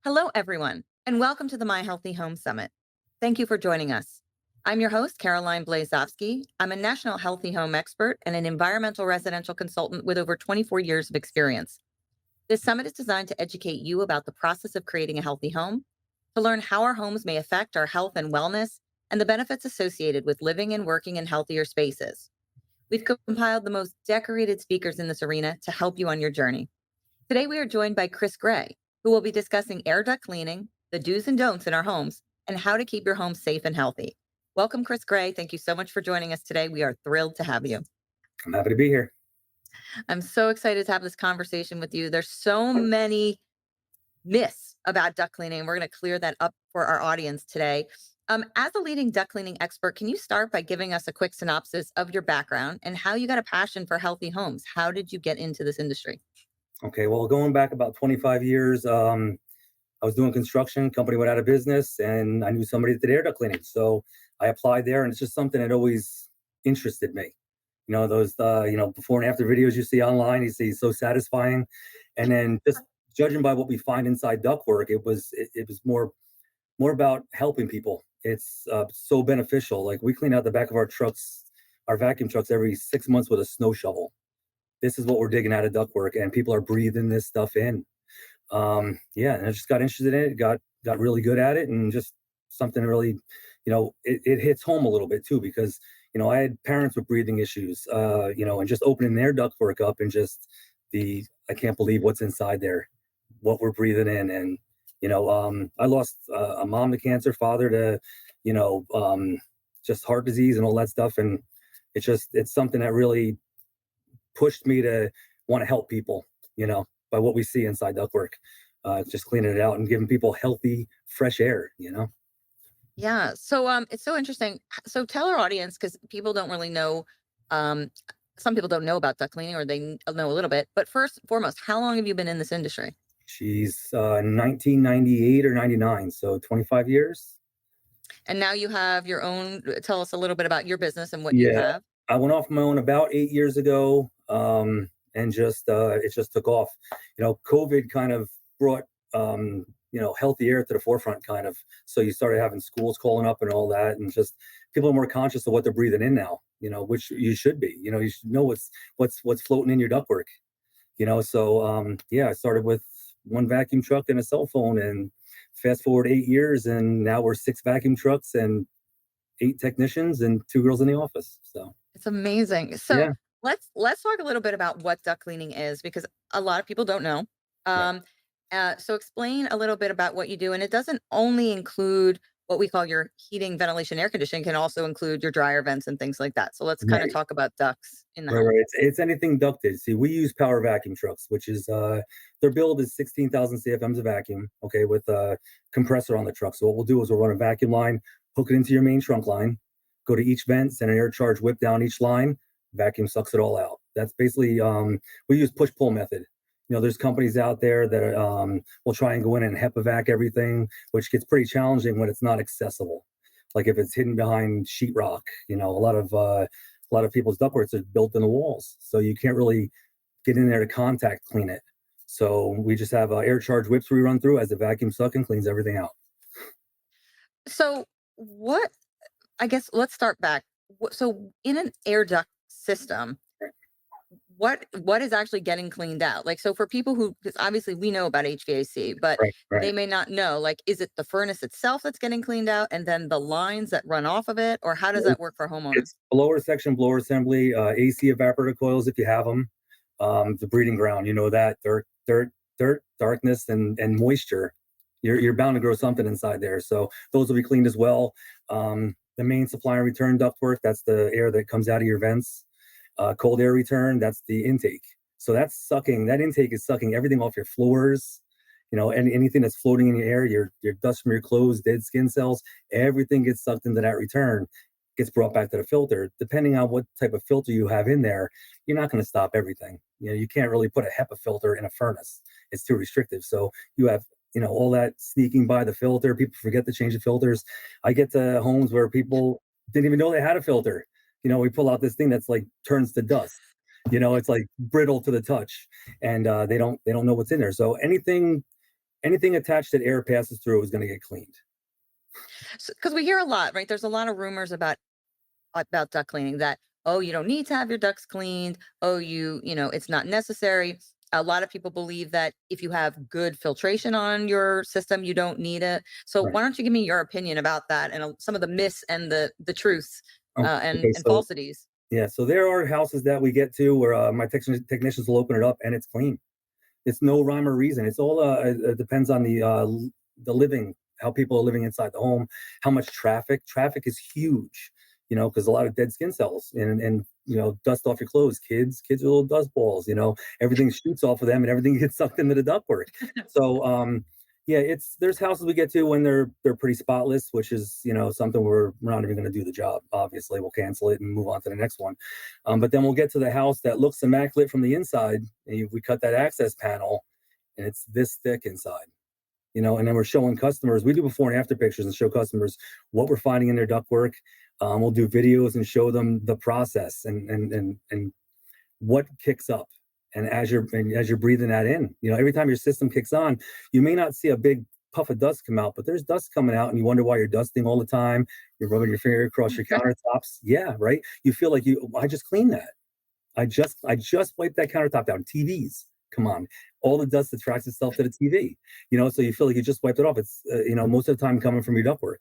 Hello, everyone, and welcome to the My Healthy Home Summit. Thank you for joining us. I'm your host, Caroline Blazovsky. I'm a national healthy home expert and an environmental residential consultant with over 24 years of experience. This summit is designed to educate you about the process of creating a healthy home, to learn how our homes may affect our health and wellness, and the benefits associated with living and working in healthier spaces. We've compiled the most decorated speakers in this arena to help you on your journey. Today, we are joined by Chris Gray, who will be discussing air duct cleaning, the do's and don'ts in our homes, and how to keep your home safe and healthy. Welcome, Chris Gray. Thank you so much for joining us today. We are thrilled to have you. I'm happy to be here. I'm so excited to have this conversation with you. There's so many myths about duct cleaning, and we're going to clear that up for our audience today. As a leading duct cleaning expert, can you start by giving us a quick synopsis of your background and how you got a passion for healthy homes? How did you get into this industry? Okay, well, going back about 25 years, I was doing construction, company went out of business, and I knew somebody that did air duct cleaning. So I applied there, and it's just something that always interested me. Those, before and after videos you see online, you see so satisfying. And then just judging by what we find inside ductwork, it was more about helping people. It's so beneficial. Like we clean out the back of our trucks, our vacuum trucks every 6 months with a snow shovel. This is what we're digging out of ductwork, and people are breathing this stuff in. Yeah, and I just got interested in it, got really good at it, and just something really, it hits home a little bit too because I had parents with breathing issues, and just opening their ductwork up and just I can't believe what's inside there, what we're breathing in, and I lost a mom to cancer, father to, just heart disease and all that stuff, and it's something that really pushed me to want to help people, by what we see inside ductwork, just cleaning it out and giving people healthy, fresh air. Yeah. So it's so interesting. So tell our audience, because people don't really know, um, some people don't know about duct cleaning or they know a little bit. But first and foremost, how long have you been in this industry? She's 1998 or 99, so 25 years. And now you have your own. Tell us a little bit about your business and what you Yeah, have. I went off my own about 8 years ago, and just it just took off. COVID kind of brought healthy air to the forefront, kind of. So you started having schools calling up and all that, and just people are more conscious of what they're breathing in now. Which you should be. You should know what's floating in your ductwork. So yeah, I started with one vacuum truck and a cell phone, and fast forward 8 years, and now we're six vacuum trucks and eight technicians and two girls in the office. So It's amazing. So yeah, let's talk a little bit about what duct cleaning is, because a lot of people don't know. right. Um, so explain a little bit about what you do, and it doesn't only include what we call your heating, ventilation, air conditioning. Can also include your dryer vents and things like that. So let's kind of Right. talk about ducts in the Right, home. right. It's anything ducted. See, we use power vacuum trucks, which is their build is 16,000 CFMs of vacuum, okay, with a compressor on the truck. So what we'll do is we'll run a vacuum line, hook it into your main trunk line, go to each vent, send an air charge whip down each line, vacuum sucks it all out. That's basically we use push pull method. There's companies out there that will try and go in and HEPA vac everything, which gets pretty challenging when it's not accessible. Like if it's hidden behind sheetrock, a lot of people's ductworks are built in the walls, so you can't really get in there to contact clean it. So we just have air charge whips we run through as the vacuum suck and cleans everything out. So what? I guess let's start back. So in an air duct system, what is actually getting cleaned out? Like, so for people who, because obviously we know about HVAC, but Right, they right. may not know, like, is it the furnace itself that's getting cleaned out and then the lines that run off of it? Or how does that work for homeowners? It's blower section, blower assembly, AC evaporator coils if you have them. The breeding ground, that dirt, darkness, and moisture. You're bound to grow something inside there. So those will be cleaned as well. The main supply and return ductwork, that's the air that comes out of your vents. Cold air return, that's the intake. So that intake is sucking everything off your floors, and anything that's floating in your air, your dust from your clothes, dead skin cells, everything gets sucked into that return, gets brought back to the filter. Depending on what type of filter you have in there, you're not going to stop everything. You can't really put a HEPA filter in a furnace. It's too restrictive. So you have, all that sneaking by the filter. People forget to change the filters. I get to homes where people didn't even know they had a filter. We pull out this thing that's like turns to dust. It's like brittle to the touch, and they don't know what's in there. So anything attached that air passes through is going to get cleaned. Because we hear a lot, right? There's a lot of rumors about duct cleaning that, oh, you don't need to have your ducts cleaned. Oh, it's not necessary. A lot of people believe that if you have good filtration on your system, you don't need it. So Right. why don't you give me your opinion about that and some of the myths and the truths Okay. and So falsities? yeah, so there are houses that we get to where my technicians will open it up and it's clean. It's no rhyme or reason. It's all it depends on the living, how people are living inside the home, how much traffic. Traffic is huge, because a lot of dead skin cells and dust off your clothes. Kids are little dust balls. Everything shoots off of them and everything gets sucked into the ductwork. So yeah, there's houses we get to when they're pretty spotless, which is something we're not even going to do the job. Obviously, we'll cancel it and move on to the next one. But then we'll get to the house that looks immaculate from the inside, and we cut that access panel, and it's this thick inside. And then we're showing customers. We do before and after pictures and show customers what we're finding in their ductwork. We'll do videos and show them the process and what kicks up. And as you're breathing that in, every time your system kicks on, you may not see a big puff of dust come out, but there's dust coming out, and you wonder why you're dusting all the time. You're rubbing your finger across your countertops. Yeah, right. You feel like I just cleaned that. I just wiped that countertop down. TVs, come on, all the dust attracts itself to the TV. So you feel like you just wiped it off. It's most of the time coming from your ductwork.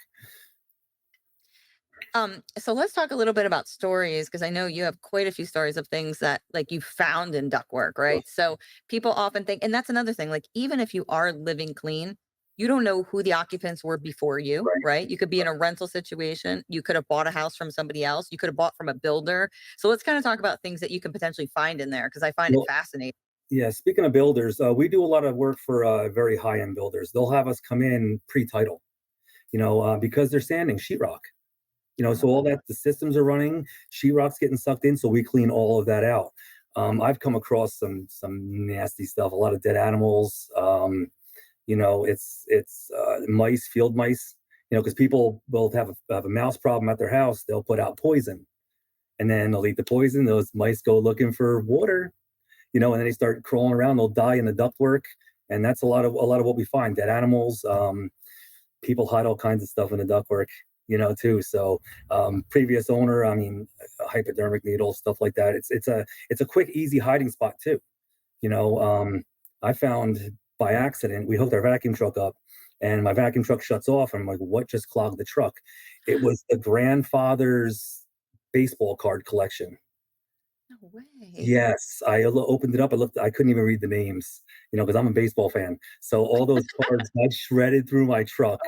So let's talk a little bit about stories, because I know you have quite a few stories of things that like you found in ductwork, Sure. right? So people often think, and that's another thing, like even if you are living clean, you don't know who the occupants were before you, Right. right? You could be in a rental situation. You could have bought a house from somebody else. You could have bought from a builder. So let's kind of talk about things that you can potentially find in there, because I find it Well, fascinating. yeah. Speaking of builders, we do a lot of work for very high end builders. They'll have us come in pre-title, because they're sanding sheetrock. So all that the systems are running, sheetrock's getting sucked in, so we clean all of that out. I've come across some nasty stuff, a lot of dead animals. It's mice, field mice. Because people will have a mouse problem at their house, they'll put out poison, and then they'll eat the poison. Those mice go looking for water, and then they start crawling around. They'll die in the ductwork, and that's a lot of what we find. Dead animals. People hide all kinds of stuff in the ductwork, too. So previous owner, I mean, hypodermic needles, stuff like that. It's a quick, easy hiding spot too. I found by accident, we hooked our vacuum truck up and my vacuum truck shuts off. And I'm like, what just clogged the truck? It was the grandfather's baseball card collection. No way. Yes, opened it up. I couldn't even read the names, because I'm a baseball fan. So all those cards got shredded through my truck.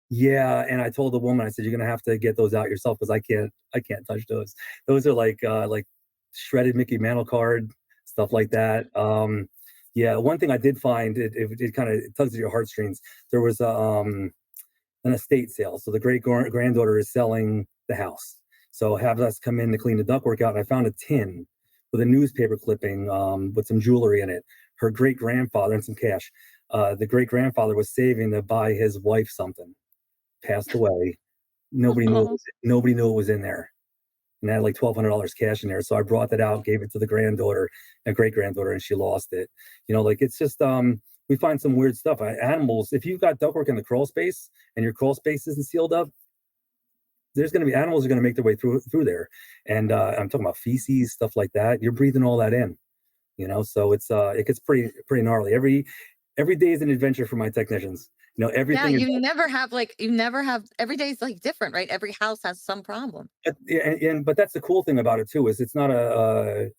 Yeah, and I told the woman, I said, "You're gonna have to get those out yourself because I can't touch those. Those are like shredded Mickey Mantle card stuff like that." Yeah, one thing I did find it kind of tugs at your heartstrings. There was an estate sale, so the great granddaughter is selling the house. So have us come in to clean the ductwork out, and I found a tin with a newspaper clipping with some jewelry in it. Her great grandfather and some cash. The great grandfather was saving to buy his wife something. Passed away. Oh, Nobody knew it was in there, and I had like $1,200 cash in there. So I brought that out, gave it to the granddaughter, a great granddaughter, and she lost it. Like it's just we find some weird stuff. Animals. If you've got ductwork in the crawl space and your crawl space isn't sealed up, there's going to be animals are going to make their way through there. And I'm talking about feces, stuff like that. You're breathing all that in. So it gets pretty gnarly. Every day is an adventure for my technicians. yeah. Everything is. You never have. Every day's like different, right? Every house has some problem. Yeah, but that's the cool thing about it too is it's not a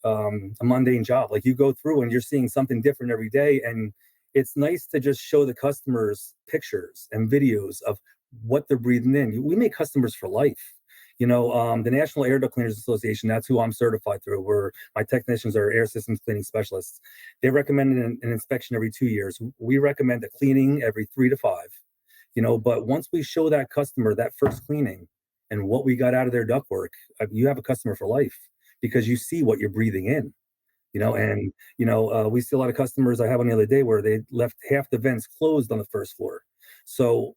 mundane job. Like you go through and you're seeing something different every day, and it's nice to just show the customers pictures and videos of what they're breathing in. We make customers for life. The National Air Duct Cleaners Association, that's who I'm certified through, where my technicians are air systems cleaning specialists. They recommend an inspection every 2 years. We recommend a cleaning every 3 to 5. But once we show that customer that first cleaning and what we got out of their ductwork, you have a customer for life because you see what you're breathing in. And we see a lot of customers. I had one the other day where they left half the vents closed on the first floor. So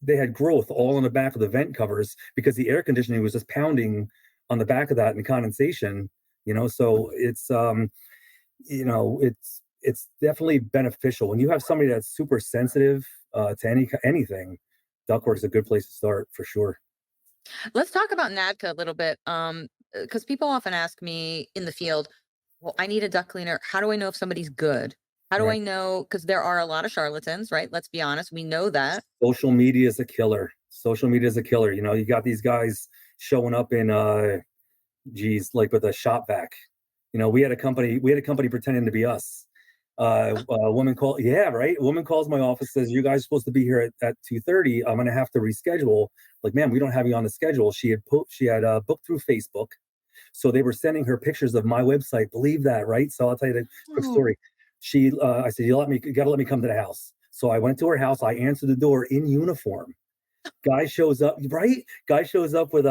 they had growth all on the back of the vent covers because the air conditioning was just pounding on the back of that and condensation. So it's it's definitely beneficial when you have somebody that's super sensitive to anything. Ductwork is a good place to start for sure. Let's talk about NADCA a little bit. Because people often ask me in the field, well, I need a duct cleaner. How do I know if somebody's good? How do Right. I know? Because there are a lot of charlatans, right? Let's be honest. We know that. Social media is a killer. Social media is a killer. You know, you got these guys showing up in geez, like with a shop vac. You know, we had a company pretending to be us. A woman called, yeah, right. A woman calls my office, says, "You guys are supposed to be here at 2:30. I'm gonna have to reschedule." Like, "Man, we don't have you on the schedule." She had booked through Facebook. So they were sending her pictures of my website. Believe that, right? So I'll tell you the quick Oh, story. I said, you gotta let me come to the house. So I went to her house. I answered the door in uniform. Guy shows up, right? Guy shows up in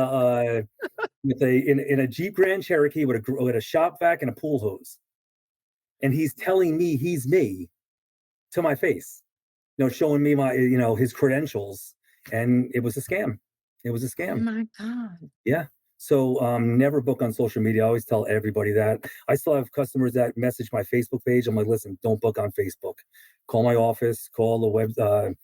a Jeep Grand Cherokee with a shop vac and a pool hose, and he's telling me he's me to my face. You know, showing me his credentials, and it was a scam. It was a oh scam. my God. Yeah. So never book on social media. I always tell everybody that. I still have customers that message my Facebook page. I'm like, listen, don't book on Facebook. Call my office. Call the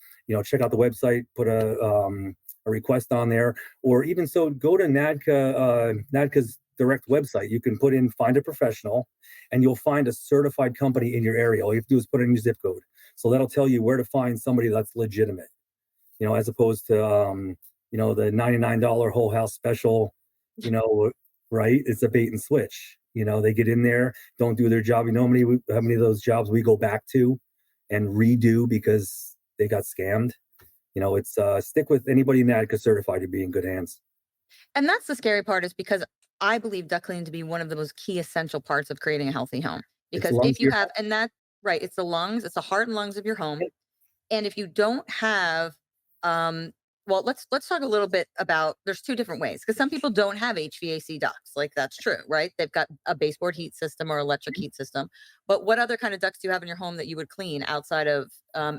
check out the website. Put a request on there, or even so, go to NADCA's direct website. You can put in find a professional, and you'll find a certified company in your area. All you have to do is put in your zip code. So that'll tell you where to find somebody that's legitimate. You know, as opposed to the $99 whole house special, you know, right? It's a bait and switch. You know, they get in there, don't do their job. You know how many of those jobs we go back to and redo because they got scammed? You know, it's stick with anybody in that certified to be in good hands. And that's the scary part is because I believe duct cleaning to be one of the most key essential parts of creating a healthy home. It's Because lungs if to you your have, and that, right, it's the lungs, it's the heart and lungs of your home. head. And if you don't have, um, well, let's talk a little bit about. There's two different ways because some people don't have HVAC ducts. Like that's true, right? They've got a baseboard heat system or electric heat system. But what other kind of ducts do you have in your home that you would clean outside of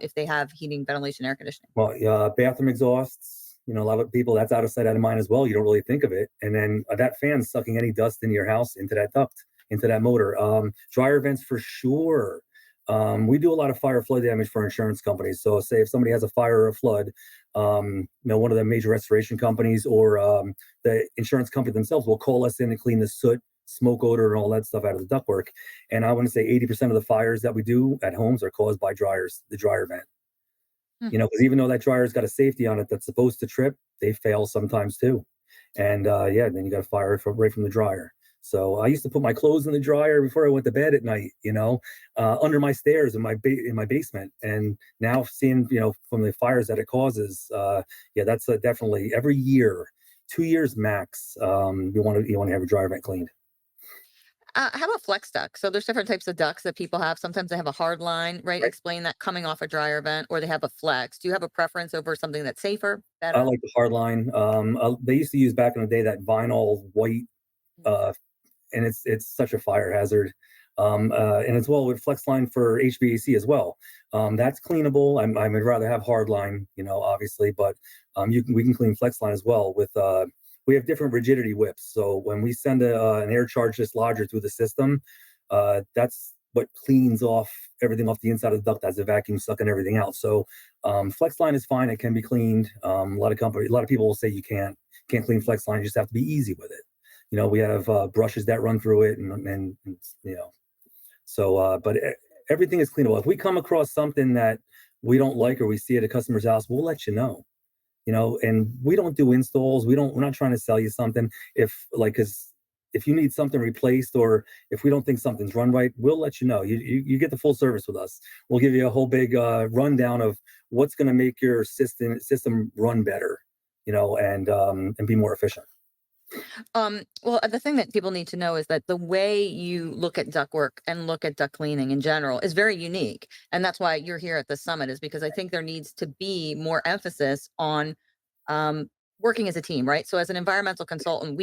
if they have heating, ventilation, air conditioning? Well, bathroom exhausts. You know, a lot of people that's out of sight, out of mind as well. You don't really think of it, and then that fan's sucking any dust in your house into that duct, into that motor. Dryer vents for sure. We do a lot of fire flood damage for insurance companies. So, say if somebody has a fire or a flood, one of the major restoration companies or the insurance company themselves will call us in to clean the soot, smoke odor, and all that stuff out of the ductwork. And I want to say 80% of the fires that we do at homes are caused by dryers, the dryer vent. Hmm. You know, because even though that dryer's got a safety on it that's supposed to trip, they fail sometimes too. And yeah, then you got to fire it right from the dryer. So I used to put my clothes in the dryer before I went to bed at night, under my stairs in my basement. And now seeing, from the fires that it causes, yeah, that's definitely every year, 2 years max. You want to have your dryer vent cleaned. How about flex duct? So there's different types of ducts that people have. Sometimes they have a hard line, right? Right. Explain that coming off a dryer vent, or they have a flex. Do you have a preference over something that's safer, I better? like the hard line. They used to use back in the day that vinyl white, uh, and it's such a fire hazard. And as well with FlexLine for HVAC as well. That's cleanable. I would rather have hardline, obviously, but we can clean FlexLine as well with. We have different rigidity whips. So when we send an air charge dislodger through the system, that's what cleans off everything off the inside of the duct as a vacuum sucking everything out. So FlexLine is fine. It can be cleaned. A lot of people will say you can't clean FlexLine. You just have to be easy with it. We have brushes that run through it, and but everything is cleanable. If we come across something that we don't like or we see at a customer's house, we'll let you know. And we don't do installs. We're not trying to sell you something. Because if you need something replaced or if we don't think something's run right, we'll let you know. You get the full service with us. We'll give you a whole big rundown of what's going to make your system run better, and be more efficient. Well, the thing that people need to know is that the way you look at ductwork and look at duct cleaning in general is very unique. And that's why you're here at the summit, is because I think there needs to be more emphasis on working as a team, right? So, as an environmental consultant,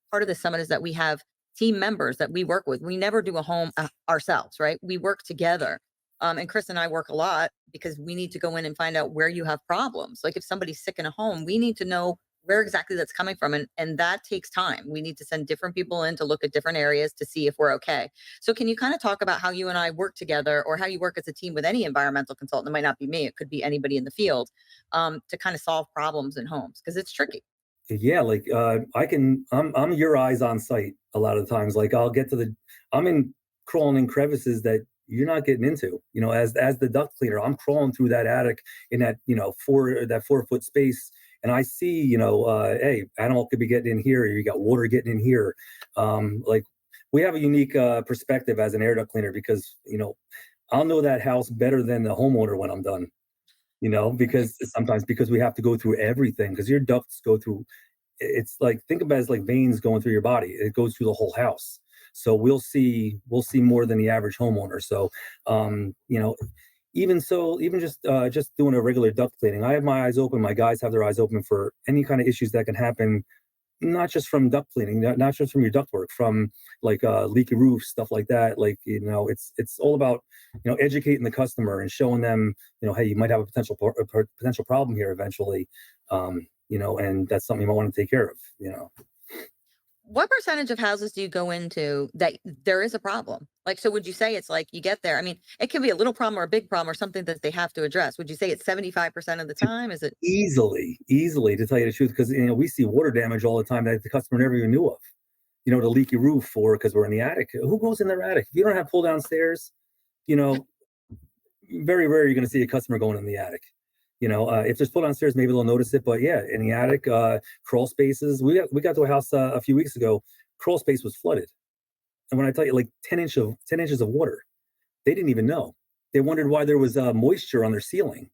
part of the summit is that we have team members that we work with. We never do a home ourselves, right? We work together. And Chris and I work a lot because we need to go in and find out where you have problems. Like if somebody's sick in a home, we need to know where exactly that's coming from. And that takes time. We need to send different people in to look at different areas to see if we're okay. So can you kind of talk about how you and I work together, or how you work as a team with any environmental consultant? It might not be me, it could be anybody in the field, to kind of solve problems in homes, because it's tricky. Yeah, like I'm your eyes on site a lot of the times. Like I'm in crawling in crevices that you're not getting into. As the duct cleaner, I'm crawling through that attic in that, 4-foot space, and I see, hey, animal could be getting in here, or you got water getting in here. Like we have a unique perspective as an air duct cleaner, because, I'll know that house better than the homeowner when I'm done. Because sometimes, because we have to go through everything, because your ducts go through, it's like, think about it as like veins going through your body. It goes through the whole house. So we'll see more than the average homeowner. So, even just doing a regular duct cleaning, I have my eyes open. My guys have their eyes open for any kind of issues that can happen, not just from duct cleaning, not just from your duct work, from like leaky roofs, stuff like that. Like, it's all about, educating the customer and showing them, hey, you might have a potential problem here eventually. And that's something you might want to take care of. What percentage of houses do you go into that there is a problem? Like, so would you say it's like you get there? I mean, it can be a little problem or a big problem or something that they have to address. Would you say it's 75% of the time? Is it? Easily, to tell you the truth, because we see water damage all the time that the customer never even knew of. The leaky roof, or because we're in the attic. Who goes in their attic? If you don't have pull down stairs, you know, very rare you're going to see a customer going in the attic. If there's pull down stairs, maybe they'll notice it. But yeah, in the attic, crawl spaces. We got to a house a few weeks ago. Crawl space was flooded, and when I tell you, like 10 inches of water, they didn't even know. They wondered why there was moisture on their ceiling.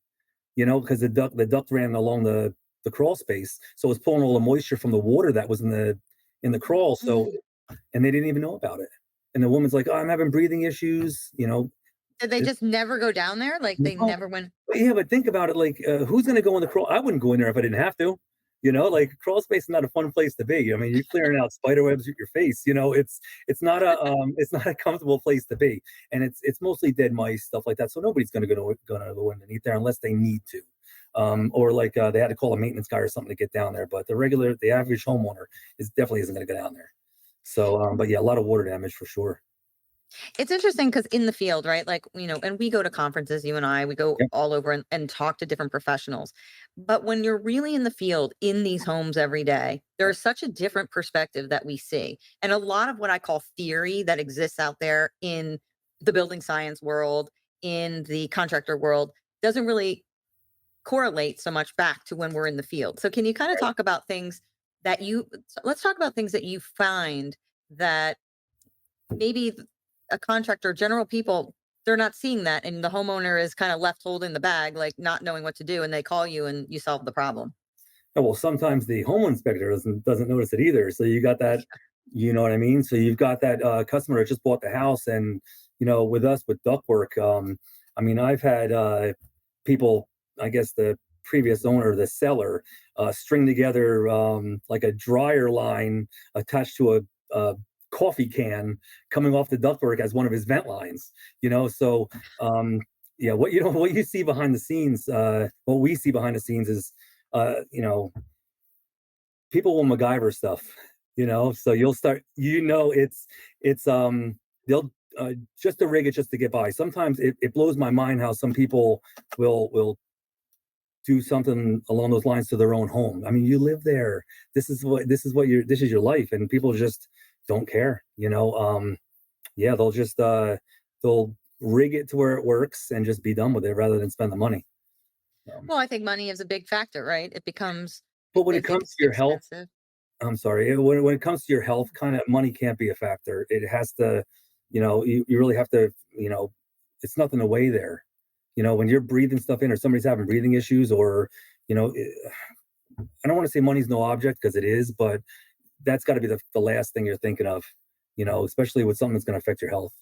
Because the duct ran along the crawl space, so it was pulling all the moisture from the water that was in the crawl. So, Mhm. and they didn't even know about it. And the woman's like, "Oh, I'm having breathing issues." Did they It, just never go down there? Like they no, never went. yeah, but think about it. Like, who's going to go in the crawl? I wouldn't go in there if I didn't have to. Like crawl space is not a fun place to be. I mean, you're clearing out spider webs with your face. It's not a comfortable place to be, and it's mostly dead mice, stuff like that. So nobody's going to go underneath there unless they need to, or like they had to call a maintenance guy or something to get down there. But the average homeowner definitely isn't going to go down there. So, but yeah, a lot of water damage for sure. It's interesting because in the field, right? Like, and we go to conferences, you and I, we go Yep. all over and talk to different professionals. But when you're really in the field in these homes every day, there's such a different perspective that we see. And a lot of what I call theory that exists out there in the building science world, in the contractor world, doesn't really correlate so much back to when we're in the field. So can you kind of talk about things let's talk about things that you find that maybe a contractor, general people, they're not seeing that, and the homeowner is kind of left holding the bag, like not knowing what to do, and they call you and you solve the problem. Oh, well, sometimes the home inspector doesn't notice it either. So you got that, you know what I mean? So you've got that customer that just bought the house, and with us with ductwork, I mean, I've had people, I guess the previous owner, the seller, string together like a dryer line attached to a coffee can coming off the ductwork as one of his vent lines. So yeah, what you see behind the scenes, what we see behind the scenes is uh, you know, people will MacGyver stuff, so you'll start, they'll just to rig it just to get by. Sometimes it blows my mind how some people will do something along those lines to their own home. I mean, you live there. This is your life, and people just don't care. Yeah, they'll rig it to where it works and just be done with it rather than spend the money. Well, I think money is a big factor, right? It becomes, But when it if comes it's to your health, expensive. I'm sorry. When it comes to your health, kind of money can't be a factor. It has to, you really have to, it's nothing to weigh there. When you're breathing stuff in, or somebody's having breathing issues, or, you know, it, I don't want to say money's no object, because it is, but that's got to be the last thing you're thinking of, especially with something that's going to affect your health.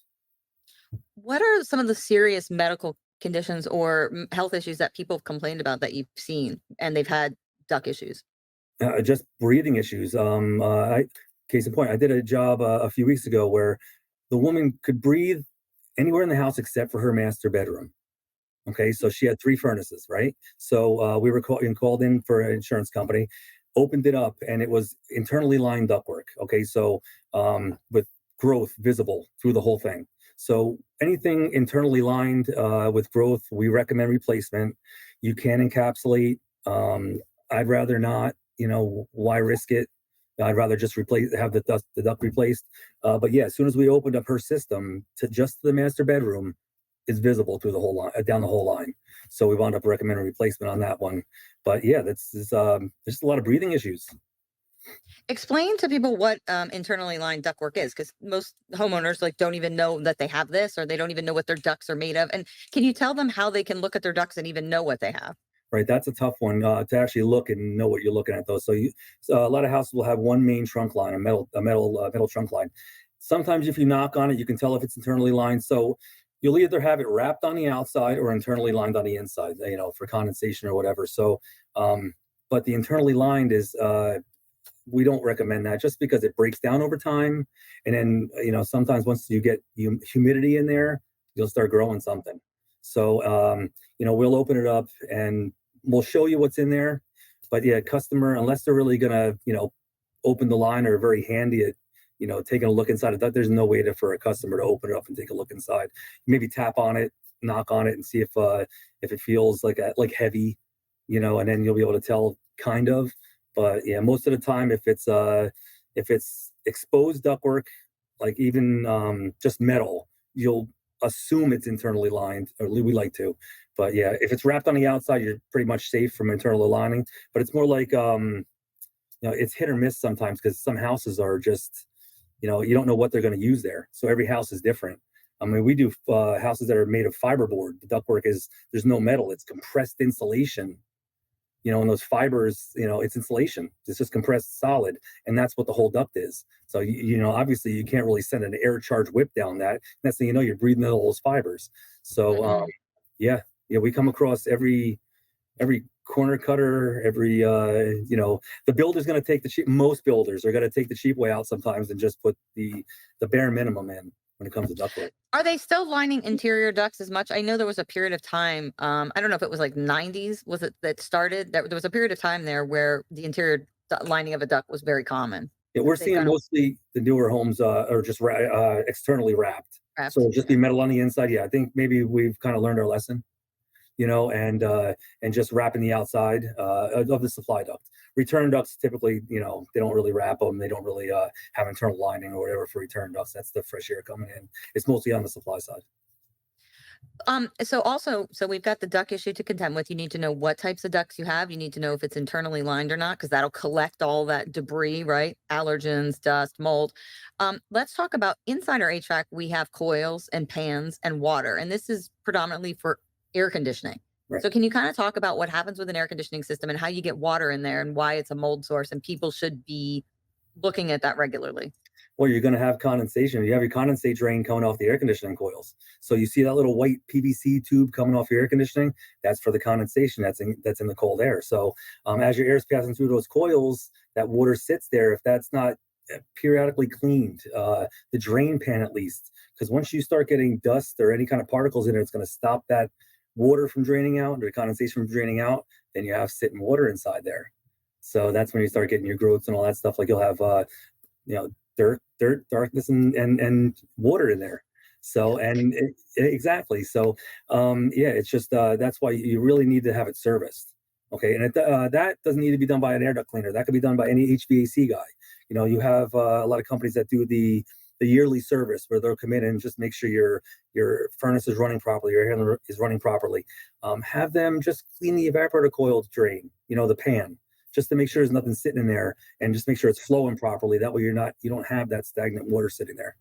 What are some of the serious medical conditions or health issues that people have complained about that you've seen and they've had duck issues? Just breathing issues. Case in point, I did a job a few weeks ago where the woman could breathe anywhere in the house except for her master bedroom. Okay, so she had three furnaces, right? So we were called in for an insurance company. opened it up, and it was internally lined ductwork. Okay, so with growth visible through the whole thing. So anything internally lined with growth, we recommend replacement. You can encapsulate. I'd rather not. Why risk it? I'd rather just have the duct replaced. But yeah, as soon as we opened up her system to just the master bedroom, is visible through the whole line, down the whole line. So we wound up recommending replacement on that one. But yeah, there's a lot of breathing issues. Explain to people what internally lined ductwork is, because most homeowners like don't even know that they have this, or they don't even know what their ducts are made of. And can you tell them how they can look at their ducts and even know what they have? Right, that's a tough one to actually look and know what you're looking at, though. So a lot of houses will have one main trunk line, a metal trunk line. Sometimes, if you knock on it, you can tell if it's internally lined. So you'll either have it wrapped on the outside or internally lined on the inside, for condensation or whatever. So, but the internally lined is we don't recommend that just because it breaks down over time, and then sometimes once you get humidity in there, you'll start growing something. So we'll open it up and we'll show you what's in there. But yeah, customer, unless they're really gonna open the line or very handy at taking a look inside of that, there's no way for a customer to open it up and take a look inside. Maybe tap on it, knock on it, and see if it feels like heavy, and then you'll be able to tell kind of. But yeah, most of the time, if it's exposed ductwork, like even just metal, you'll assume it's internally lined, or we like to. But yeah, if it's wrapped on the outside, you're pretty much safe from internal lining. But it's more like it's hit or miss sometimes, because some houses are just you don't know what they're going to use there. So every house is different. I mean, we do houses that are made of fiberboard. The ductwork there's no metal; it's compressed insulation. And those fibers, it's insulation. It's just compressed solid, and that's what the whole duct is. So obviously you can't really send an air charge whip down that. Next thing you know, you're breathing all those fibers. So yeah, we come across every corner cutter, the builder's going to take the cheap. Most builders are going to take the cheap way out sometimes and just put the bare minimum in when it comes to ductwork. Are they still lining interior ducts as much? I know there was a period of time, I don't know if it was like 90s, was it that started? There was a period of time there where the interior lining of a duct was very common. Yeah, we're They seeing kind of mostly the newer homes are just externally wrapped. So wrapped. it'll just be metal on the inside. Yeah, I think maybe we've kind of learned our lesson, and just wrapping the outside of the supply duct. Return ducts typically, they don't really wrap them. They don't really have internal lining or whatever for return ducts. That's the fresh air coming in. It's mostly on the supply side. So we've got the duct issue to contend with. You need to know what types of ducts you have. You need to know if it's internally lined or not, because that'll collect all that debris, right? Allergens, dust, mold. Let's talk about inside our HVAC. We have coils and pans and water, and this is predominantly for air conditioning. Right. So can you kind of talk about what happens with an air conditioning system and how you get water in there and why it's a mold source and people should be looking at that regularly? Well, you're going to have condensation. You have your condensate drain coming off the air conditioning coils. So you see that little white PVC tube coming off your air conditioning. That's for the condensation that's in the cold air. So as your air is passing through those coils, that water sits there. If that's not periodically cleaned, the drain pan at least, because once you start getting dust or any kind of particles in it, it's going to stop that water from draining out, or the condensation from draining out. Then you have sitting water inside there. So that's when you start getting your growths and all that stuff. Like you'll have dirt, darkness, and water in there. So exactly. So yeah, it's just that's why you really need to have it serviced. Okay, and that doesn't need to be done by an air duct cleaner. That could be done by any HVAC guy. You have a lot of companies that do the yearly service where they'll come in and just make sure your furnace is running properly, your air is running properly. Have them just clean the evaporator coil drain, the pan, just to make sure there's nothing sitting in there, and just make sure it's flowing properly. That way you don't have that stagnant water sitting there.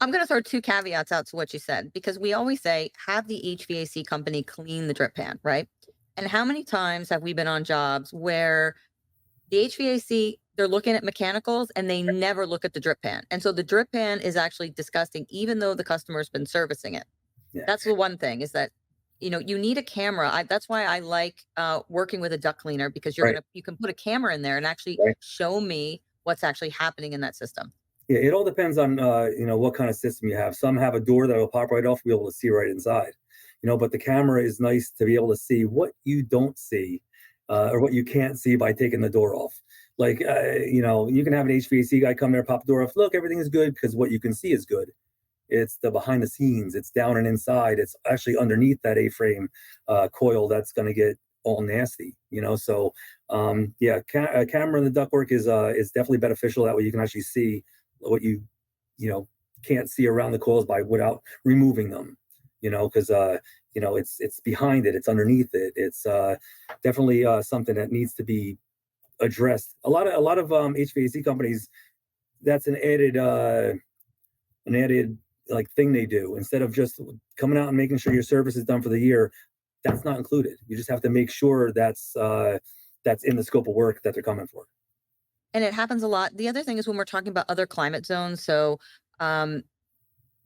I'm going to throw two caveats out to what you said, because we always say have the HVAC company clean the drip pan, right? And how many times have we been on jobs where the HVAC, they're looking at mechanicals and they never look at the drip pan. And so the drip pan is actually disgusting, even though the customer's been servicing it. Yeah. That's the one thing, is that, you need a camera. That's why I like working with a duct cleaner, because you can put a camera in there and actually show me what's actually happening in that system. Yeah, it all depends on what kind of system you have. Some have a door that will pop right off, be able to see right inside. But the camera is nice to be able to see what you don't see. or what you can't see by taking the door off. Like, you can have an HVAC guy come there, pop the door off. Look, everything is good because what you can see is good. It's the behind the scenes. It's down and inside. It's actually underneath that A-frame coil that's going to get all nasty. So yeah, a camera in the ductwork is definitely beneficial. That way you can actually see what you know can't see around the coils without removing them. Because it's behind it. It's underneath it. It's definitely something that needs to be addressed. A lot of HVAC companies, that's an added like thing they do instead of just coming out and making sure your service is done for the year. That's not included. You just have to make sure that's in the scope of work that they're coming for. And it happens a lot. The other thing is when we're talking about other climate zones. So, um,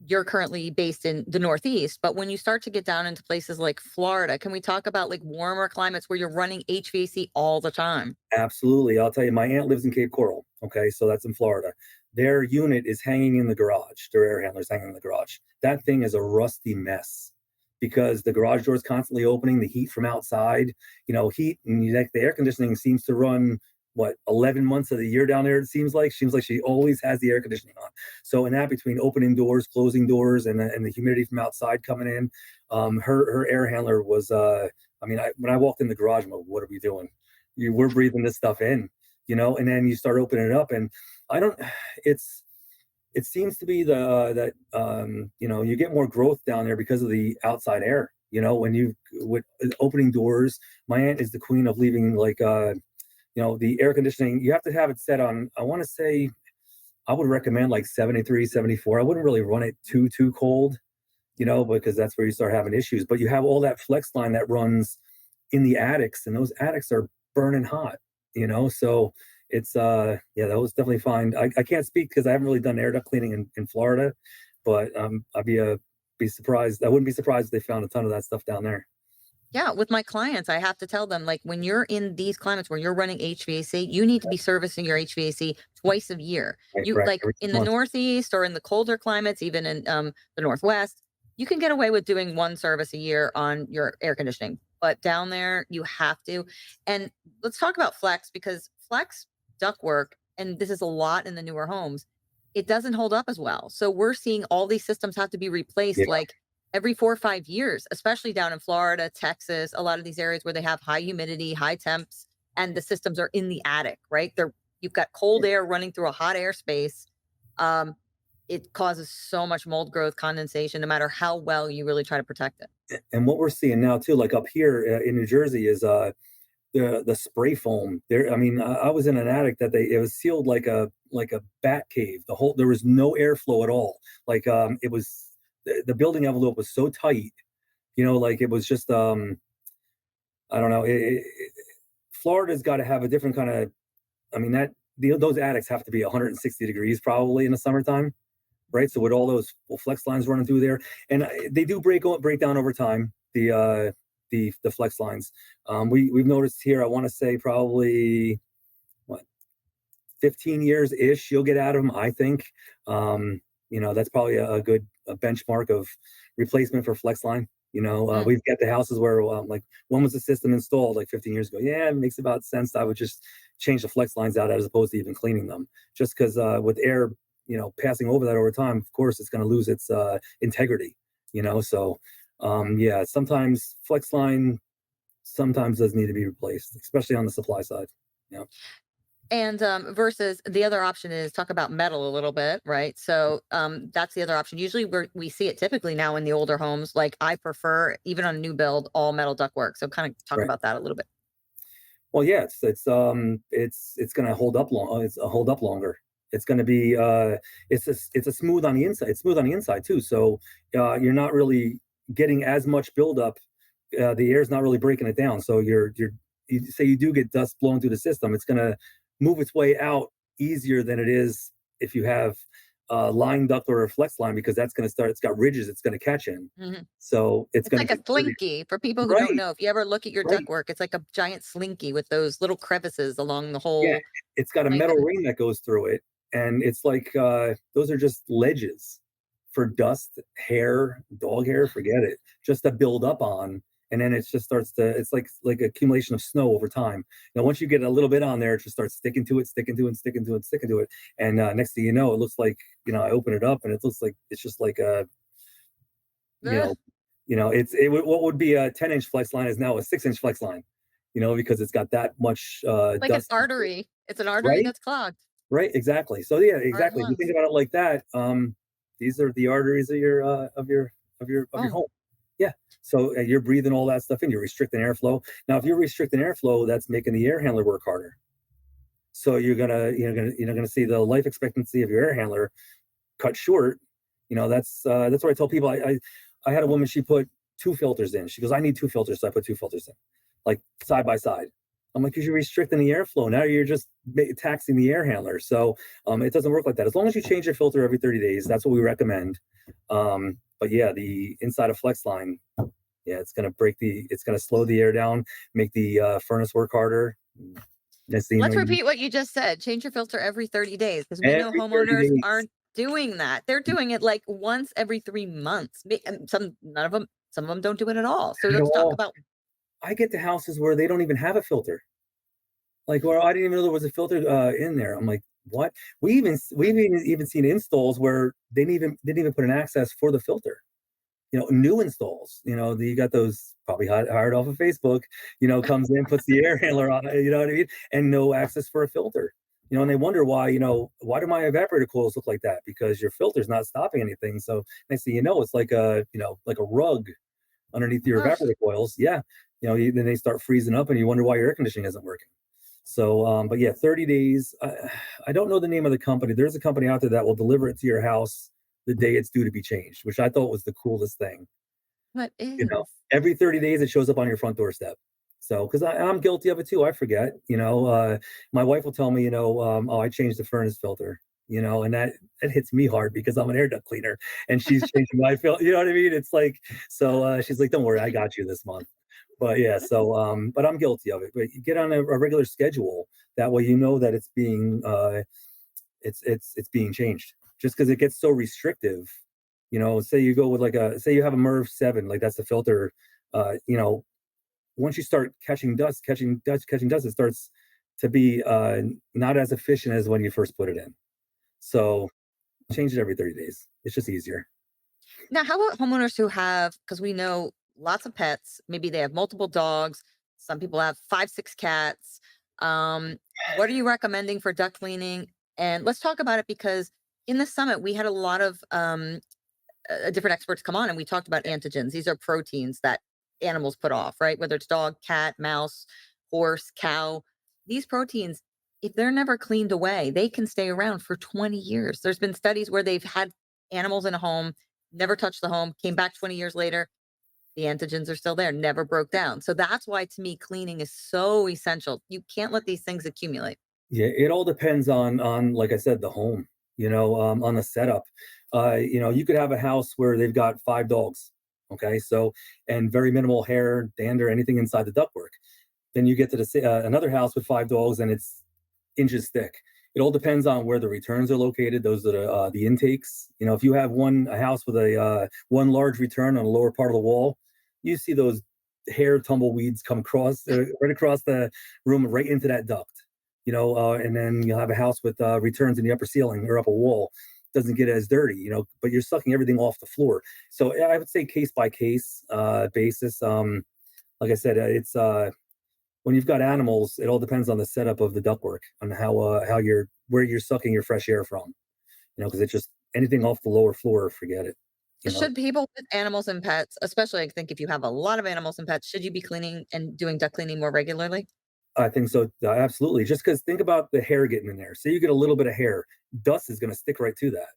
you're currently based in the Northeast, but when you start to get down into places like Florida, can we talk about like warmer climates where you're running HVAC all the time? Absolutely. I'll tell you, my aunt lives in Cape Coral. Okay. So that's in Florida. Their unit is hanging in the garage. Their air handler is hanging in the garage. That thing is a rusty mess because the garage door is constantly opening, the heat from outside, heat, and like the air conditioning seems to run what 11 months of the year down there. It seems like she always has the air conditioning on. So in that between opening doors, closing doors, and the humidity from outside coming in, her air handler was when I walked in the garage, I'm like, what are we doing? We're breathing this stuff in, and then you start opening it up, and I don't. It seems to be that you get more growth down there because of the outside air. When you with opening doors, my aunt is the queen of leaving like the air conditioning. You have to have it set on. I want to say I would recommend like 73, 74. I wouldn't really run it too cold, because that's where you start having issues. But you have all that flex line that runs in the attics, and those attics are burning hot, so it's yeah, that was definitely fine. I can't speak because I haven't really done air duct cleaning in Florida, but I'd be surprised. I wouldn't be surprised if they found a ton of that stuff down there. Yeah, with my clients, I have to tell them like when you're in these climates where you're running HVAC, you need to be servicing your HVAC twice a year. Right, You right. like Every in the 6 months. Northeast or in the colder climates, even in the Northwest, you can get away with doing one service a year on your air conditioning. But down there, you have to. And let's talk about flex because flex ductwork, and this is a lot in the newer homes, it doesn't hold up as well. So we're seeing all these systems have to be replaced Yeah. like every 4 or 5 years, especially down in Florida, Texas, a lot of these areas where they have high humidity, high temps, and the systems are in the attic, right? You've got cold air running through a hot air space. Um, it causes so much mold growth, condensation, no matter how well you really try to protect it. And what we're seeing now too, like up here in New Jersey, is the spray foam. There, I mean, I was in an attic that it was sealed like a bat cave. There was no airflow at all. Like it was the building envelope was so tight, like it was just I don't know. Florida's got to have a different kind of. I mean those attics have to be 160 degrees probably in the summertime, right? So with all those flex lines running through there, and they do break down over time. The flex lines. We've noticed here. I want to say probably what 15 years ish. You'll get out of them. I think. That's probably a good benchmark of replacement for flex line. Mm. We've got the houses where like when was the system installed? Like 15 years ago. Yeah, it makes about sense. I would just change the flex lines out as opposed to even cleaning them. Just because with air, passing over that over time, of course, it's going to lose its integrity. So yeah, sometimes flex line sometimes does need to be replaced, especially on the supply side. Yeah, And versus the other option is talk about metal a little bit, right? So that's the other option. Usually we see it typically now in the older homes. Like I prefer, even on a new build, all metal ductwork. So kind of talk right. about that a little bit. Well, yeah, it's going to hold up long. It's hold up longer. It's going to be it's a smooth on the inside. It's smooth on the inside too. So you're not really getting as much buildup. The air's not really breaking it down. So you say you do get dust blowing through the system. It's going to move its way out easier than it is if you have line duct or a flex line because that's going to start. It's got ridges. It's going to catch in. Mhm. So it's It's going to like a get dirty. slinky for people who don't Right. know. If you ever look at your Right. ductwork, it's like a giant slinky with those little crevices along the Yeah, whole it's got a length metal of it. ring that goes through it, and it's like, those are just ledges for dust, hair, dog hair, forget it, just to build up on, and then it just starts to, it's like accumulation of snow over time. Now once you get a little bit on there, it just starts sticking to it, sticking to it, sticking to it, sticking to it, and next thing you know, it looks like, I open it up and it looks like it's just like a, you Ugh, know what would be a 10-inch flex line is now a 6-inch flex line, because it's got that much like an dust into it, artery. It's an artery right? that's clogged. Right, exactly. So yeah, Heart and exactly. If you think lungs. about it like that, these are the arteries of your Oh, home. Yeah. So you're breathing all that stuff in. You're restricting airflow. Now, if you're restricting airflow, that's making the air handler work harder. So you're gonna see the life expectancy of your air handler cut short. That's what I tell people. I had a woman. She put two filters in. She goes, "I need two filters," so I put two filters in, like side by side. I'm like, because you're restricting the airflow. Now you're just taxing the air handler. So it doesn't work like that. As long as you change your filter every 30 days, that's what we recommend. But yeah, the inside of FlexLine, yeah, it's gonna slow the air down, make the furnace work harder. Next thing you know, let's repeat what you just said. Change your filter every 30 days because we know every 30 homeowners days. aren't doing that. They're doing it like once every 3 months. And none of them, some of them don't do it at all. So At let's talk all. about I get to houses where they don't even have a filter. Like, well, I didn't even know there was a filter in there. I'm like, what? We've even seen installs where they didn't even put an access for the filter. New installs. You got those probably hired off of Facebook. Comes in, puts the air handler on. You know what I mean? And no access for a filter. And they wonder why. Why do my evaporator coils look like that? Because your filter's not stopping anything. So next thing you know, it's like a rug underneath your ugh, evaporator coils. Yeah. Then they start freezing up, and you wonder why your air conditioning isn't working. So, but yeah, 30 days. I don't know the name of the company. There's a company out there that will deliver it to your house the day it's due to be changed, which I thought was the coolest thing. what You know, is? every 30 days it shows up on your front doorstep. So, because I'm guilty of it too, I forget. My wife will tell me, oh, I changed the furnace filter. And that hits me hard because I'm an air duct cleaner, and she's changing my filter. You know what I mean? It's like, so she's like, "Don't worry, I got you this month." But yeah, so but I'm guilty of it. But you get on a regular schedule. That way, that it's being changed. Just because it gets so restrictive, say you go with say you have a MERV 7, like that's the filter. Uh, you know, Once you start catching dust, it starts to be not as efficient as when you first put it in. So change it every 30 days. It's just easier. Now, how about homeowners who have, because we know lots of pets, maybe they have multiple dogs, some people have 5, 6 cats. What are you recommending for duct cleaning? And let's talk about it because in the summit, we had a lot of different experts come on and we talked about antigens. These are proteins that animals put off, right? Whether it's dog, cat, mouse, horse, cow. These proteins, if they're never cleaned away, they can stay around for 20 years. There's been studies where they've had animals in a home, never touched the home, came back 20 years later. The antigens are still there, never broke down. So that's why, to me, cleaning is so essential. You can't let these things accumulate. Yeah, it all depends on like I said, the home. On the setup. You could have a house where they've got 5 dogs. Okay, so and very minimal hair, dander, anything inside the ductwork. Then you get to another house with 5 dogs, and it's inches thick. It all depends on where the returns are located. Those are the intakes. If you have a house with one large return on the lower part of the wall, you see those hair tumbleweeds come across right across the room, right into that duct. And then you'll have a house with returns in the upper ceiling or up a wall. Doesn't get as dirty, but you're sucking everything off the floor. So I would say case by case basis. Like I said, it's when you've got animals, it all depends on the setup of the ductwork, on how you're where you're sucking your fresh air from. Because it's just anything off the lower floor, forget it. You know, Should people with animals and pets, especially I think if you have a lot of animals and pets, should you be cleaning and doing duct cleaning more regularly? I think so, absolutely. Just because think about the hair getting in there. Say you get a little bit of hair, dust is going to stick right to that.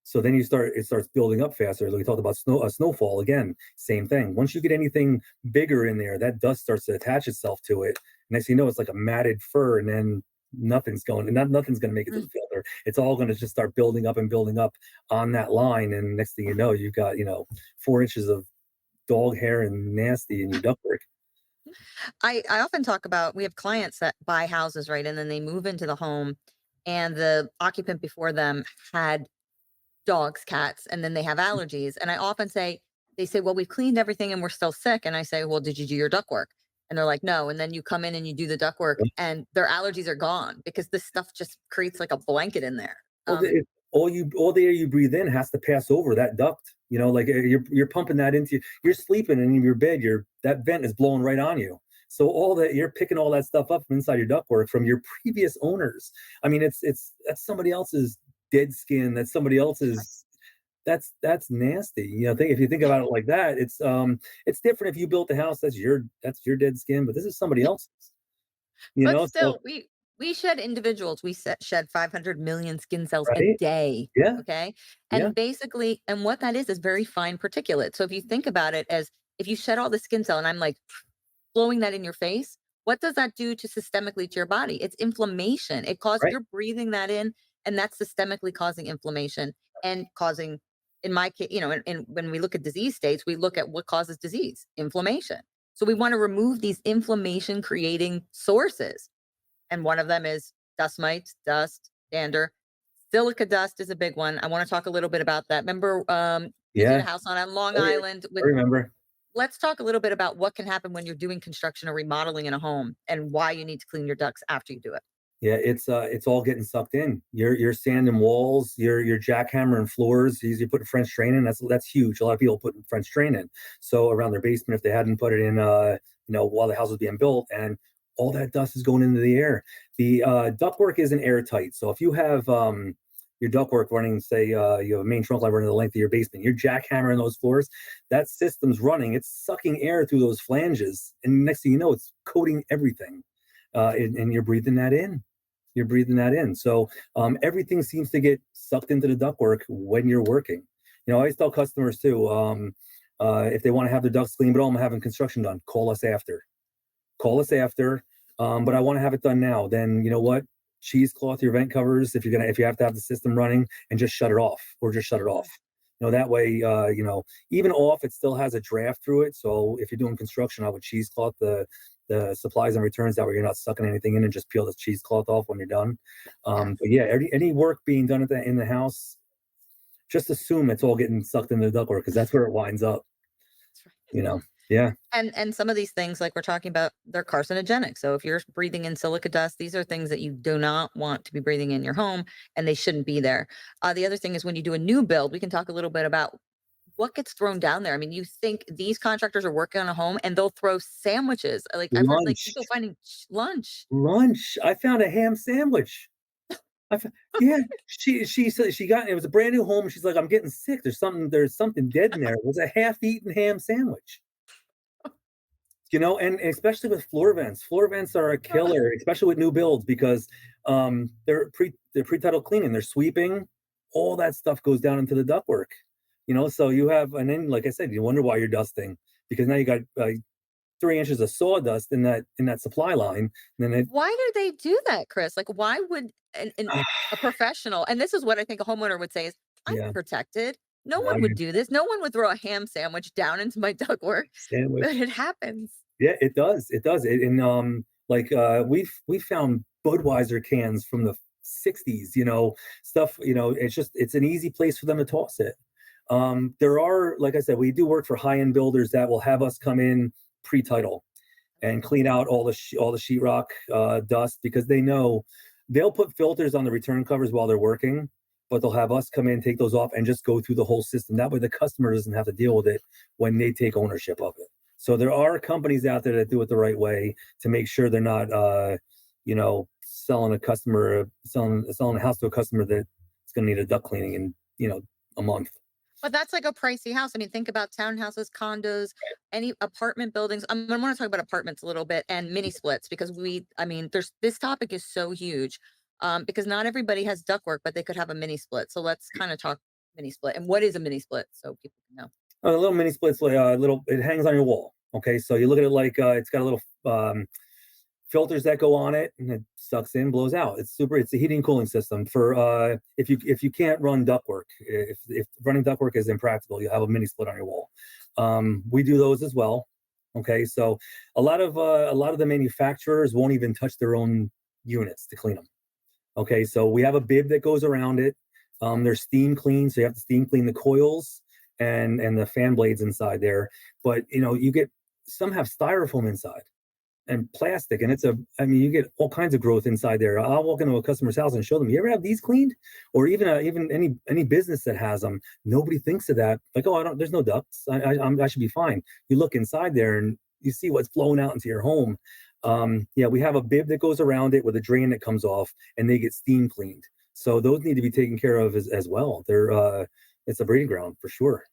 So then it starts building up faster. Like we talked about snowfall again, same thing. Once you get anything bigger in there, that dust starts to attach itself to it. Next thing you know, it's like a matted fur, and then nothing's going to make it to the Mm. filter. It's all going to just start building up on that line, and next thing you know, you've got 4 inches of dog hair and nasty in your ductwork. I often talk about we have clients that buy houses, right? And then they move into the home and the occupant before them had dogs, cats, and then they have allergies. And I often say, they say, well, we've cleaned everything and we're still sick. And I say, well, did you do your duct work? And they're like, no. And then you come in and you do the duct work and their allergies are gone because this stuff just creates like a blanket in there. Well, all the air you breathe in has to pass over that duct. Like you're pumping that into you're sleeping in your bed. That vent is blowing right on you. So all that you're picking all that stuff up from inside your ductwork from your previous owners. I mean, that's somebody else's dead skin. That's somebody else's. That's nasty. If you think about it like that, it's different if you built the house. That's your dead skin, but this is somebody else's. But So still, we shed individuals. Shed 500 million skin cells a right? day. Yeah, Okay, yeah, and basically, and what that is very fine particulate. So if you think about it as if you shed all the skin cell, and I'm like blowing that in your face, what does that do to systemically to your body? It's inflammation. right, You're breathing that in, and that's systemically causing inflammation and causing, in my case, and when we look at disease states, we look at what causes disease, inflammation. So we want to remove these inflammation creating sources. And one of them is dust mites, dust, dander. Silica dust is a big one. I want to talk a little bit about that. Remember, you did a yeah. house on Long Oh yeah, Island I with. remember. Let's talk a little bit about what can happen when you're doing construction or remodeling in a home and why you need to clean your ducts after you do it. Yeah, it's all getting sucked in. You're sanding walls, you're jackhammering floors. You're putting French drain in. That's huge. A lot of people put French drain in. So around their basement, if they hadn't put it in, while the house was being built, and all that dust is going into the air. The ductwork isn't airtight. So if you have your ductwork running, say you have a main trunk line running the length of your basement, you're jackhammering those floors. That system's running. It's sucking air through those flanges, and next thing you know, it's coating everything. And you're breathing that in. You're breathing that in. So everything seems to get sucked into the ductwork when you're working. I always tell customers too, if they want to have their ducts cleaned, but I'm having construction done, call us after. Call us after. But I want to have it done now. Then you know what? Cheesecloth your vent covers if you have to have the system running, and just shut it off, or just shut it off. That way, even off, it still has a draft through it. So if you're doing construction, I would cheesecloth the supplies and returns, that way you're not sucking anything in, and just peel the cheesecloth off when you're done. Yes. But yeah, any work being done in the house, just assume it's all getting sucked into the ductwork because that's where it winds up. That's right. Yeah, And some of these things, like we're talking about, they're carcinogenic. So if you're breathing in silica dust, these are things that you do not want to be breathing in your home, and they shouldn't be there. The other thing is when you do a new build, we can talk a little bit about what gets thrown down there. I mean, you think these contractors are working on a home and they'll throw sandwiches. Like I've heard like lunch, people finding lunch. lunch. I found a ham sandwich. I f- yeah, she said she got it was a brand new home. She's like, I'm getting sick. There's something dead in there. It was a half-eaten ham sandwich. And especially with floor vents. Floor vents are a killer, especially with new builds, because they're pre-title cleaning. They're sweeping. All that stuff goes down into the ductwork. So you have, and then like I said, you wonder why you're dusting, because now you got 3 inches of sawdust in that supply line. And then Why do they do that, Chris? Like, why would a professional, and this is what I think a homeowner would say is, I'm yeah, protected. No now one would you're do this. No one would throw a ham sandwich down into my ductwork, but sandwich. it happens. Yeah, it does. It does. And like we found Budweiser cans from the 60s, stuff, it's an easy place for them to toss it. There are, like I said, we do work for high-end builders that will have us come in pre-title and clean out all the sheetrock dust, because they know they'll put filters on the return covers while they're working, but they'll have us come in, take those off, and just go through the whole system. That way the customer doesn't have to deal with it when they take ownership of it. So there are companies out there that do it the right way to make sure they're not, selling a house to a customer that's going to need a duct cleaning in, a month. But that's like a pricey house. I mean, think about townhouses, condos, any apartment buildings. I want to talk about apartments a little bit and mini splits because I mean, this topic is so huge because not everybody has ductwork, but they could have a mini split. So let's kind of talk mini split and what is a mini split so people can know. A little mini split's like it hangs on your wall. Okay, so you look at it like it's got a little filters that go on it, and it sucks in, blows out. It's a heating and cooling system for if you can't run ductwork. If running ductwork is impractical, you have a mini split on your wall. We do those as well. Okay, so a lot of the manufacturers won't even touch their own units to clean them. Okay, so we have a bib that goes around it. They're steam clean, so you have to steam clean the coils. and the fan blades inside there. But you get some have styrofoam inside and plastic, and you get all kinds of growth inside there. I'll walk into a customer's house and show them, you ever have these cleaned? Or even any business that has them, nobody thinks of that. Like, oh, I don't, there's no ducts. I should be fine. You look inside there and you see what's flowing out into your home. Yeah, we have a bib that goes around it with a drain that comes off, and they get steam cleaned. So those need to be taken care of as well. It's a breeding ground for sure.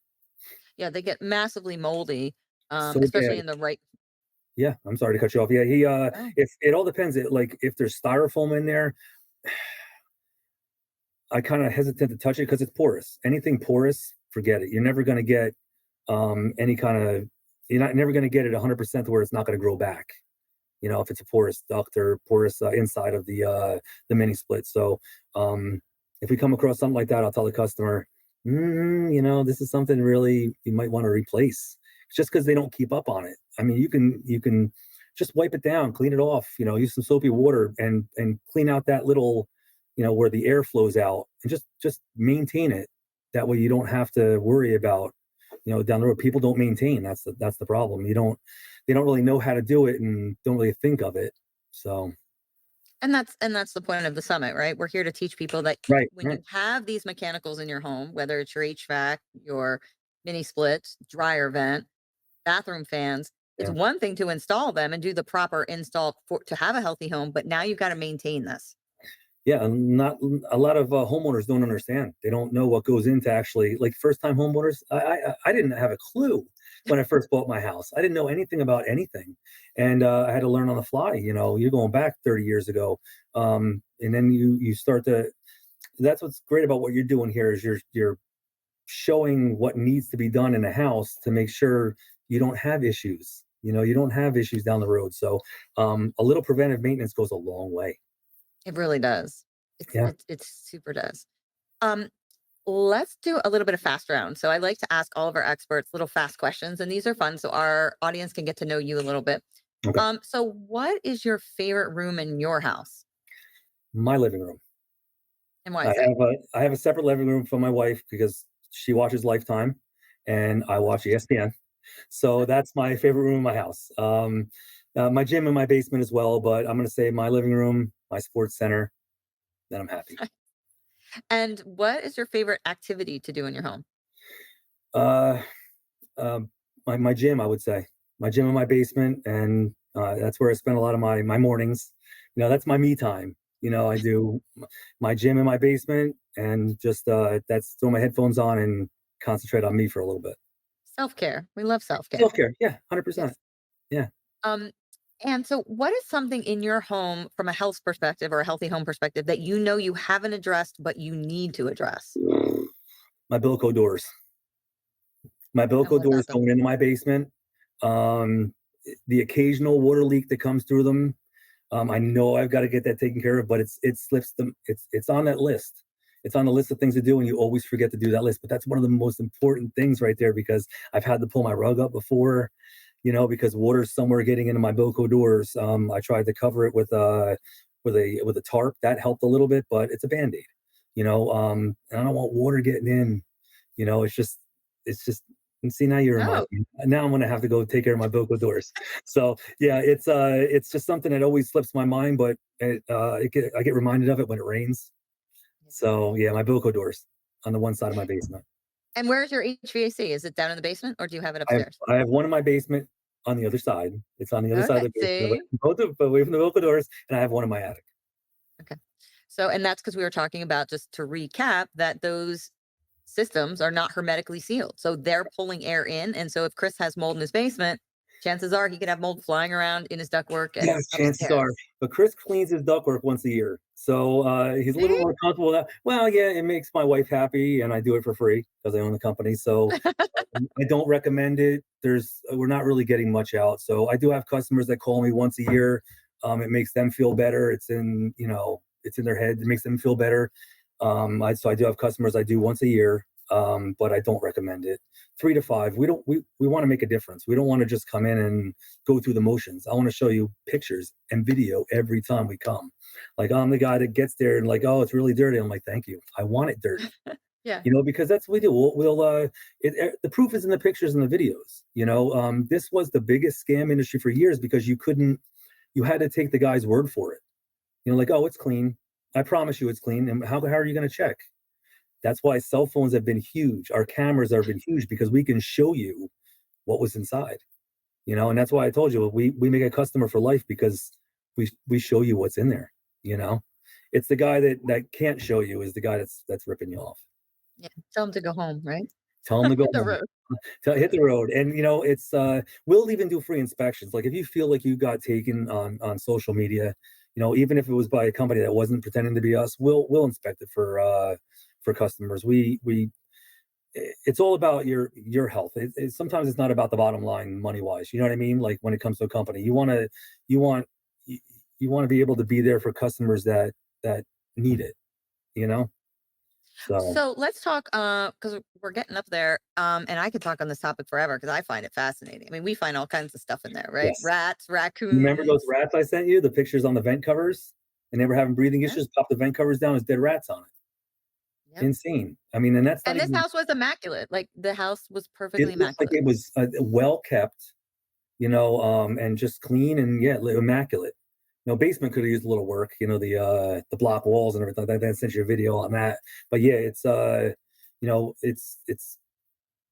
Yeah, they get massively moldy, So especially bad. in the right. Yeah, I'm sorry to cut you off. Yeah, Oh, if it all depends. Like if there's styrofoam in there, I kind of hesitant to touch it because it's porous. Anything porous, forget it. You're never going to get any kind of. You're not never going to get it 100% where it's not going to grow back. If it's a porous duct or porous inside of the mini split. So if we come across something like that, I'll tell the customer, this is something really you might want to replace, just because they don't keep up on it. I mean, you can just wipe it down, clean it off. Use some soapy water and clean out that little, where the air flows out, and just maintain it. That way, you don't have to worry about, down the road. People don't maintain. That's the problem. They don't really know how to do it and don't really think of it. So and that's the point of the summit, right? We're here to teach people that right, when right, you have these mechanicals in your home, whether it's your HVAC, your mini splits, dryer vent, bathroom fans, it's yeah. one thing to install them and do the proper install to have a healthy home, but now you've got to maintain this. Yeah, and not a lot of homeowners don't understand. They don't know what goes into actually like first time homeowners. I didn't have a clue when I first bought my house. I didn't know anything about anything, and I had to learn on the fly. You're going back 30 years ago, and then you start to. That's what's great about what you're doing here is you're showing what needs to be done in a house to make sure you don't have issues. You don't have issues down the road. So a little preventive maintenance goes a long way. It really does. Yeah. It super does. Um, let's do a little bit of fast round. So I like to ask all of our experts little fast questions, and these are fun so our audience can get to know you a little bit. Okay. So what is your favorite room in your house, My living room. and why I is that? have a separate living room for my wife because she watches Lifetime and I watch ESPN. So that's my favorite room in my house. My gym in my basement as well, but I'm going to say my living room, my sports center, then I'm happy. And what is your favorite activity to do in your home? Uh, um, my gym, I would say, my gym in my basement, and that's where I spend a lot of my mornings. That's my me time. I do my gym in my basement, and just that's throw my headphones on and concentrate on me for a little bit. Self care. We love self care. Self care, yeah, 100%. Yes. Yeah, Um, and so, what is something in your home from a health perspective or a healthy home perspective that you know you haven't addressed, but you need to address? my Bilco doors. My And Bilco what doors about them? going into my basement. Um, the occasional water leak that comes through them. I know I've got to get that taken care of, but it slips them. It's on that list. It's on the list of things to do, and you always forget to do that list. But that's one of the most important things right there because I've had to pull my rug up before, because water's somewhere getting into my Bilco doors. I tried to cover it with a tarp. That helped a little bit, but it's a band-aid. And I don't want water getting in. It's just and see now you remind Oh, me. Now I'm gonna have to go take care of my Bilco doors. So yeah, it's just something that always slips my mind, but I get reminded of it when it rains. So yeah, my Bilco doors on the one side of my basement. and where's your HVAC? Is it down in the basement or do you have it I have upstairs? I have one in my basement on the other side. It's on the other side Okay, of the basement, see? away from the Bilco doors, and I have one in my attic. Okay. So, and that's because we were talking about, just to recap, that those systems are not hermetically sealed. So they're pulling air in. And so if Chris has mold in his basement, chances are he could have mold flying around in his ductwork and Yes, chances upstairs. are. But Chris cleans his ductwork once a year. So he's a little See? more comfortable with that. Well, yeah, it makes my wife happy and I do it for free because I own the company. So I don't recommend it. We're not really getting much out. So I do have customers that call me once a year. It makes them feel better. It's in their head. It makes them feel better. So I do have customers I do once a year, but I don't recommend it. 3 to 5. We want to make a difference. We don't want to just come in and go through the motions. I want to show you pictures and video every time we come. Like I'm the guy that gets there and like, oh, it's really dirty. I'm like, thank you. I want it dirty. Yeah. Because that's what we do. The proof is in the pictures and the videos. This was the biggest scam industry for years because you had to take the guy's word for it. Like, oh, it's clean. I promise you it's clean. And how are you going to check? That's why cell phones have been huge. Our cameras have been huge because we can show you what was inside. And that's why I told you we make a customer for life because we show you what's in there. It's the guy that can't show you is the guy that's ripping you off. Yeah. Tell them to go home, right? Tell them to go Hit the home. road. Hit the road. And it's we'll even do free inspections. Like if you feel like you got taken on social media, even if it was by a company that wasn't pretending to be us, we'll inspect it for customers. It's all about your health. Sometimes it's not about the bottom line money wise. You know what I mean? Like when it comes to a company, you want to be able to be there for customers that need it. You know. So So let's talk, because we're getting up there, and I could talk on this topic forever because I find it fascinating. I mean, we find all kinds of stuff in there, right? yes. Rats, You remember those raccoons. rats I sent you? The pictures on the vent covers, and they were having breathing Yeah, issues. Pop the vent covers down, there's dead rats on it. yeah. Insane. I mean, and that's not And this even. house was immaculate. Like the house was It perfectly looked like immaculate. it was well kept, and just clean and yeah, immaculate. Basement could have used a little work. The block walls and everything like that. I sent you a video on that. But yeah, it's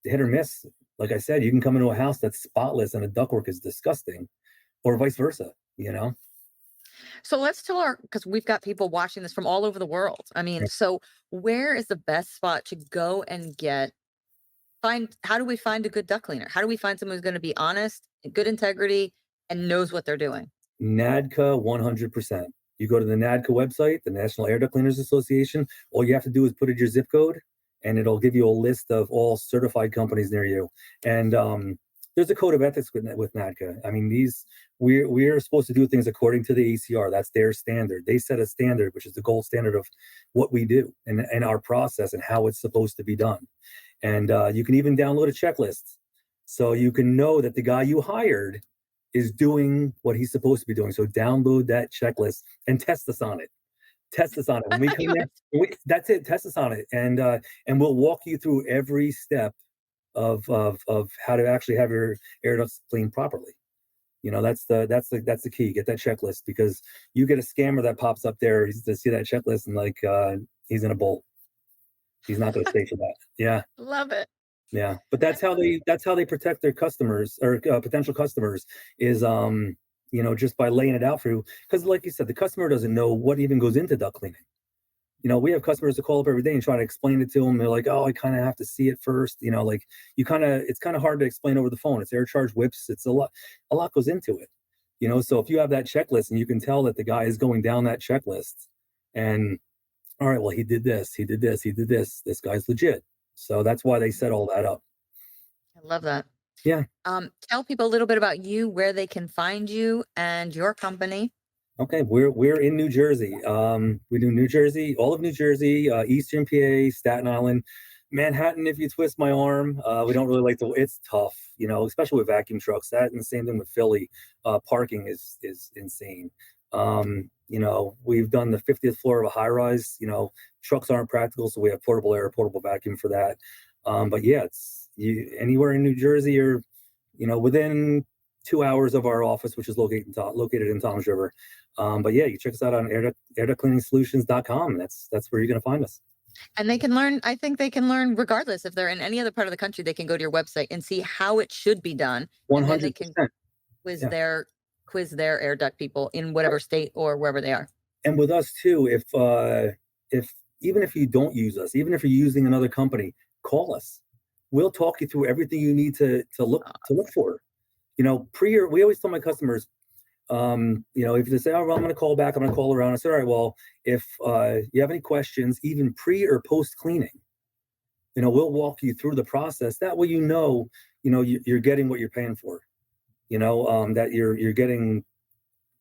hit or miss. Like I said, you can come into a house that's spotless and the ductwork is disgusting, or vice versa. So let's tell our, because we've got people watching this from all over the world. I mean, so where is the best spot to go and how do we find a good duct cleaner? How do we find someone who's going to be honest, good integrity, and knows what they're doing? NADCA 100%. You go to the NADCA website, the National Air Duct Cleaners Association. All you have to do is put in your zip code, and it'll give you a list of all certified companies near you. And there's a code of ethics with NADCA. I mean, we're supposed to do things according to the ACR. That's their standard. They set a standard, which is the gold standard of what we do and our process and how it's supposed to be done. And you can even download a checklist, so you can know that the guy you hired is doing what he's supposed to be doing. So download that checklist and test us on it. Test us on it. When we come in, that's it. Test us on it, and we'll walk you through every step of how to actually have your air ducts cleaned properly. That's the key. Get that checklist, because you get a scammer that pops up there to see that checklist and like he's in a bolt. He's not going to stay for that. Yeah. Love it. Yeah, but that's how they protect their customers or potential customers is just by laying it out for you, because like you said, the customer doesn't know what even goes into duct cleaning. We have customers that call up every day and try to explain it to them. They're like, oh, I kind of have to see it first. Like it's kind of hard to explain over the phone. It's air charge whips. It's a lot goes into it. So if you have that checklist and you can tell that the guy is going down that checklist and all right, well, he did this, he did this, he did this. This guy's legit. So that's why they set all that up. I love that. Yeah. Tell people a little bit about you, where they can find you and your company. Okay. We're in New Jersey. We do New Jersey, all of New Jersey, Eastern PA, Staten Island, Manhattan. If you twist my arm, we don't really like to. It's tough, especially with vacuum trucks. That and the same thing with Philly. Parking is insane. We've done the 50th floor of a high rise. Trucks aren't practical, so we have portable air, portable vacuum for that. But yeah, it's anywhere in New Jersey or within 2 hours of our office, which is located in Toms River. But yeah, you check us out on airductcleaningsolutions.com. That's where you're going to find us. And they can learn, I think they can learn regardless. If they're in any other part of the country, they can go to your website and see how it should be done. And then they can 100%. quiz Yeah. their air duct people in whatever state or wherever they are. And with us too, if even if you don't use us, even if you're using another company, call us. We'll talk you through everything you need to look for. We always tell my customers, if they say, oh, well, I'm going to call back, I'm going to call around. I said, all right, well, if you have any questions, even pre or post cleaning, we'll walk you through the process. That way, you're getting what you're paying for, that you're getting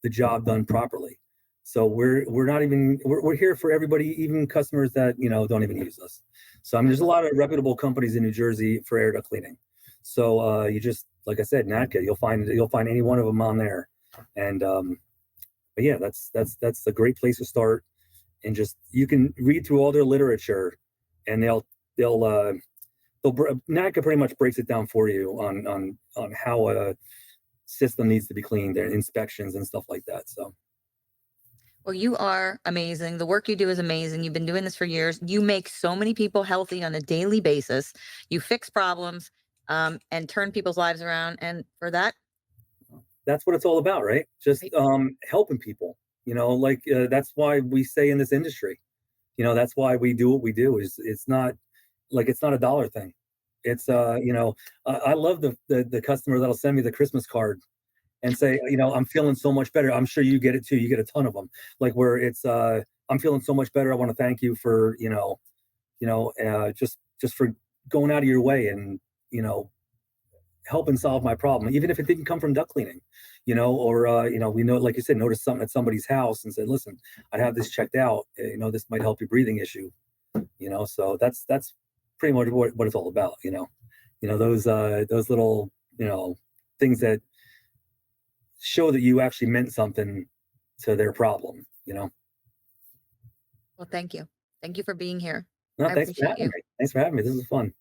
the job done properly. So we're here for everybody, even customers that, don't even use us. So I mean, there's a lot of reputable companies in New Jersey for air duct cleaning. So you just, like I said, NADCA, you'll find any one of them on there. And but yeah, that's a great place to start. And just, you can read through all their literature and they'll NACA pretty much breaks it down for you on how a system needs to be cleaned and inspections and stuff like that. So Well, you are amazing. The work you do is amazing. You've been doing this for years. You make so many people healthy on a daily basis. You fix problems and turn people's lives around. And for that, that's what it's all about, right? Just right? helping people. Like that's why we stay in this industry. That's why we do what we do. Is it's not a dollar thing. It's I love the customer that'll send me the Christmas card and say, I'm feeling so much better. I'm sure you get it too. You get a ton of them, like where it's I'm feeling so much better. I want to thank you for just for going out of your way and helping solve my problem, even if it didn't come from duct cleaning, or we know, like you said, notice something at somebody's house and said, listen, I have this checked out. This might help your breathing issue. So that's pretty much what it's all about. Those little things that show that you actually meant something to their problem. Well, thank you. Thank you for being here. No, I thanks for appreciate having you. me. Thanks for having me. This is fun.